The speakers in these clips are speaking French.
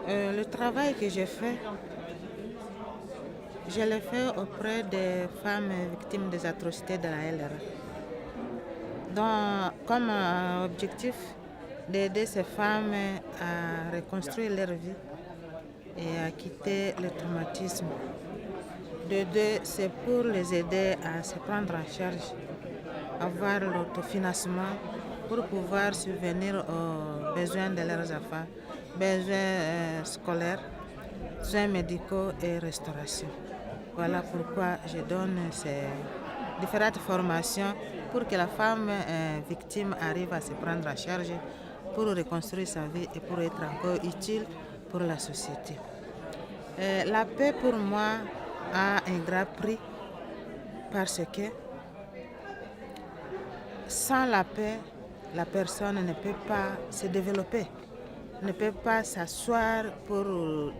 Le travail que j'ai fait, je l'ai fait auprès des femmes victimes des atrocités de la LRA. Donc, comme objectif d'aider ces femmes à reconstruire leur vie et à quitter le traumatisme. De deux, c'est pour les aider à se prendre en charge, avoir l'autofinancement pour pouvoir subvenir aux besoins de leurs enfants, besoins scolaires, soins médicaux et restauration. Voilà pourquoi je donne ces différentes formations pour que la femme victime arrive à se prendre en charge pour reconstruire sa vie et pour être encore utile pour la société. La paix pour moi a un grand prix parce que sans la paix, la personne ne peut pas se développer, ne peut pas s'asseoir pour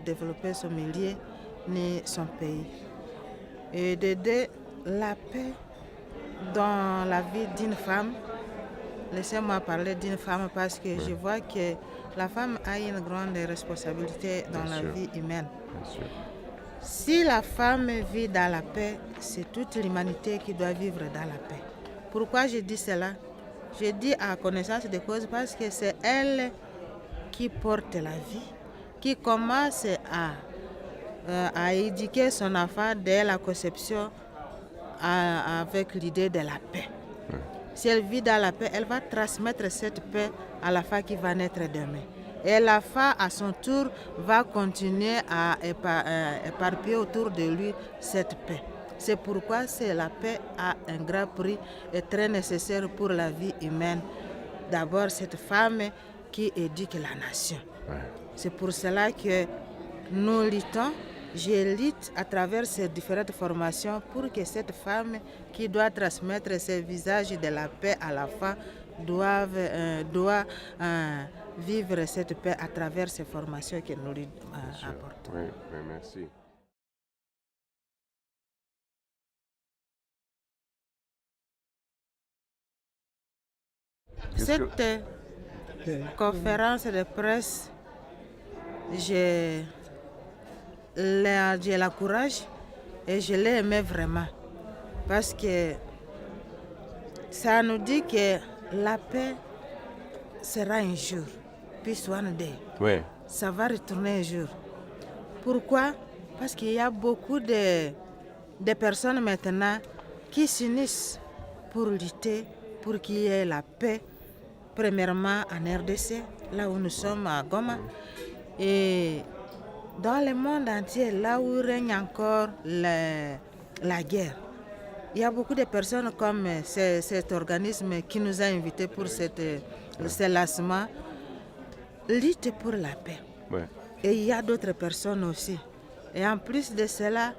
développer son milieu ni son pays. Et de deux, la paix dans la vie d'une femme, laissez-moi parler d'une femme parce que je vois que la femme a une grande responsabilité dans la vie humaine. Si la femme vit dans la paix, c'est toute l'humanité qui doit vivre dans la paix. Pourquoi je dis cela? Je dis à connaissance de cause parce que c'est elle qui porte la vie, qui commence à éduquer son enfant dès la conception avec l'idée de la paix. Si elle vit dans la paix, elle va transmettre cette paix à la femme qui va naître demain. Et la femme, à son tour, va continuer à éparpiller autour de lui cette paix. C'est pourquoi la paix a un grand prix et très nécessaire pour la vie humaine. D'abord, cette femme qui éduque la nation. C'est pour cela que nous luttons. Je lutte à travers ces différentes formations pour que cette femme qui doit transmettre ce visage de la paix à la femme doit vivre cette paix à travers ces formations que nous lui apportons. Oui, merci. Cette conférence de presse, j'ai la courage et je l'ai aimé vraiment parce que ça nous dit que la paix sera un jour, peace one day. Oui. Ça va retourner un jour. Pourquoi? Parce qu'il y a beaucoup de personnes maintenant qui s'unissent pour lutter, pour qu'il y ait la paix, premièrement en RDC, là où nous sommes à Goma, et dans le monde entier, là où règne encore la guerre. Il y a beaucoup de personnes comme cet organisme qui nous a invités pour ce lancement, lutte pour la paix. Ouais. Et il y a d'autres personnes aussi. Et en plus de cela,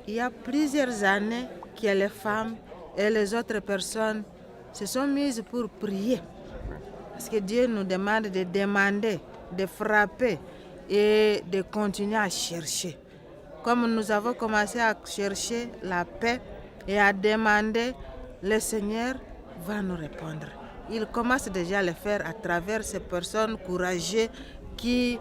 il y a plusieurs années que les femmes et les autres personnes se sont mises pour prier. Parce que Dieu nous demande de demander, de frapper et de continuer à chercher. Comme nous avons commencé à chercher la paix et à demander, le Seigneur va nous répondre. Il commence déjà à le faire à travers ces personnes courageuses qui,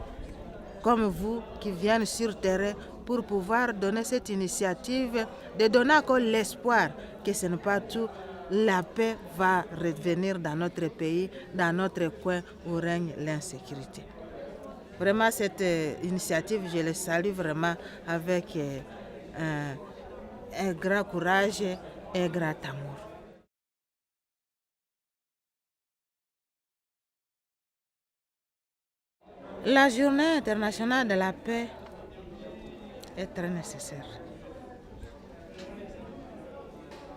comme vous, qui viennent sur terrain pour pouvoir donner cette initiative, de donner encore l'espoir que ce n'est pas tout. La paix va revenir dans notre pays, dans notre coin où règne l'insécurité. Vraiment, cette initiative, je la salue vraiment avec un grand courage et un grand amour. La journée internationale de la paix est très nécessaire.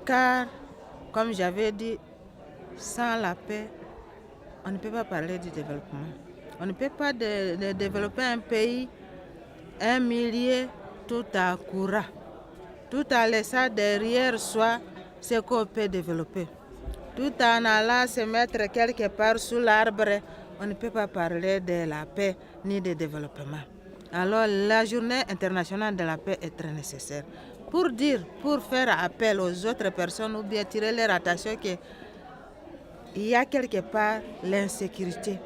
Car, comme j'avais dit, sans la paix, on ne peut pas parler du développement. On ne peut pas développer un pays, un milieu, tout à courant, tout en laissant derrière soi ce qu'on peut développer. Tout en allant se mettre quelque part sous l'arbre, on ne peut pas parler de la paix ni de développement. Alors la journée internationale de la paix est très nécessaire. Pour faire appel aux autres personnes ou bien tirer leur attention qu'il y a quelque part l'insécurité.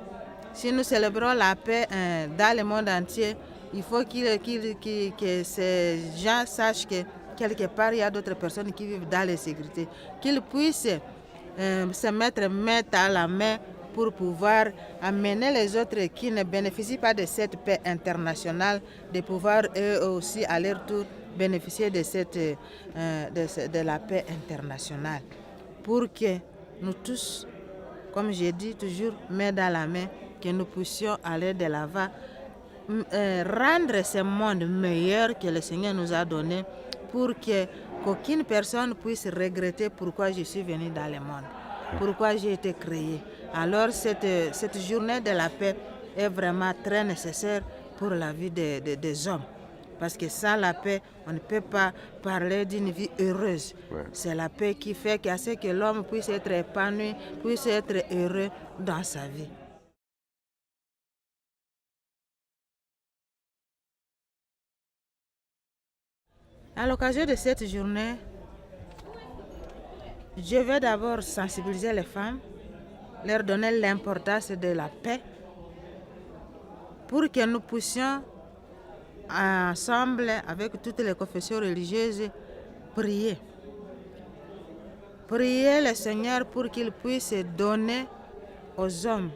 Si nous célébrons la paix dans le monde entier, il faut que ces gens sachent que quelque part, il y a d'autres personnes qui vivent dans l'insécurité, qu'ils puissent se mettre main à la main pour pouvoir amener les autres qui ne bénéficient pas de cette paix internationale, de pouvoir eux aussi à leur tour bénéficier de la paix internationale. Pour que nous tous, comme j'ai dit toujours, main dans la main, que nous puissions aller de l'avant, rendre ce monde meilleur que le Seigneur nous a donné, pour qu'aucune personne puisse regretter pourquoi je suis venu dans le monde, pourquoi j'ai été créé. Alors cette journée de la paix est vraiment très nécessaire pour la vie des hommes. Parce que sans la paix, on ne peut pas parler d'une vie heureuse. Ouais. C'est la paix qui fait que l'homme puisse être épanoui, puisse être heureux dans sa vie. À l'occasion de cette journée, je vais d'abord sensibiliser les femmes, leur donner l'importance de la paix, pour que nous puissions ensemble, avec toutes les confessions religieuses, prier. Prier le Seigneur pour qu'il puisse donner aux hommes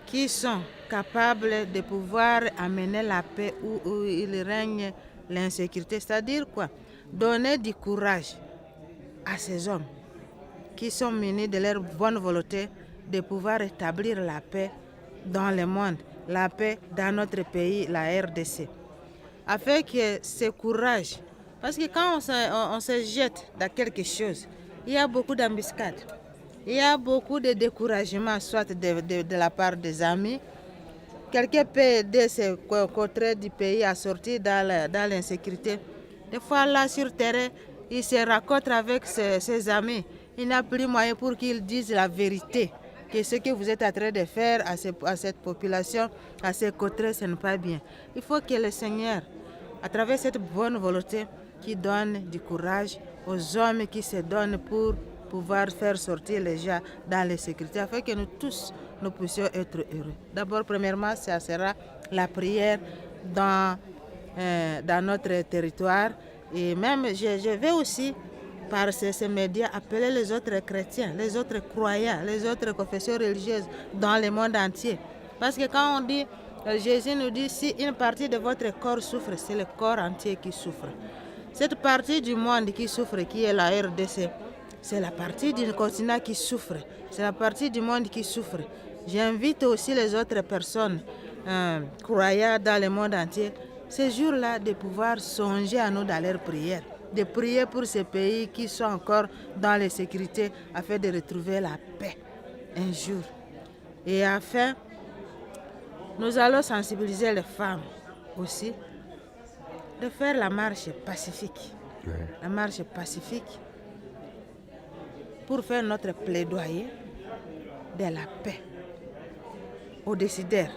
qui sont capables de pouvoir amener la paix où il règne l'insécurité. C'est-à-dire quoi? Donner du courage à ces hommes qui sont munis de leur bonne volonté de pouvoir établir la paix dans le monde, la paix dans notre pays, la RDC. Afin que ce courage, parce que quand on se jette dans quelque chose, il y a beaucoup d'embuscades, il y a beaucoup de découragement, soit de la part des amis. Quelqu'un peut aider ce côté du pays à sortir dans l'insécurité. Des fois, là, sur terrain, il se rencontre avec ses amis. Il n'a plus moyen pour qu'ils disent la vérité, que ce que vous êtes en train de faire à cette population, à ces côtés, ce n'est pas bien. Il faut que le Seigneur, à travers cette bonne volonté, qui donne du courage aux hommes qui se donnent pour pouvoir faire sortir les gens dans la sécurité, afin que nous tous, nous puissions être heureux. D'abord, premièrement, ça sera la prière dans notre territoire. Et même, je vais aussi, par ces médias, appeler les autres chrétiens, les autres croyants, les autres confessions religieuses dans le monde entier. Parce que quand on dit, Jésus nous dit, si une partie de votre corps souffre, c'est le corps entier qui souffre. Cette partie du monde qui souffre, qui est la RDC, c'est la partie du continent qui souffre, c'est la partie du monde qui souffre. J'invite aussi les autres personnes croyants dans le monde entier, ces jours-là, de pouvoir songer à nous dans leurs prières, de prier pour ces pays qui sont encore dans l'insécurité afin de retrouver la paix un jour. Et afin, nous allons sensibiliser les femmes aussi de faire la marche pacifique. Ouais. La marche pacifique pour faire notre plaidoyer de la paix aux décideurs.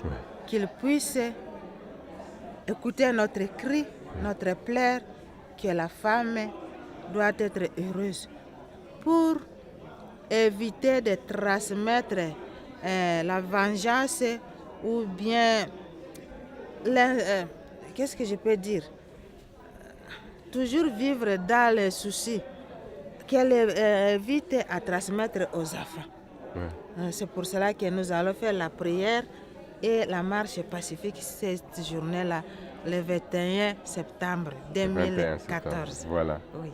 Ouais. Qu'ils puissent écouter notre cri, notre plaire, que la femme doit être heureuse pour éviter de transmettre la vengeance ou bien, qu'est-ce que je peux dire? Toujours vivre dans les soucis, qu'elle évite à transmettre aux enfants. Ouais. C'est pour cela que nous allons faire la prière et la marche pacifique cette journée-là, le 21 septembre 2014. Voilà. Oui.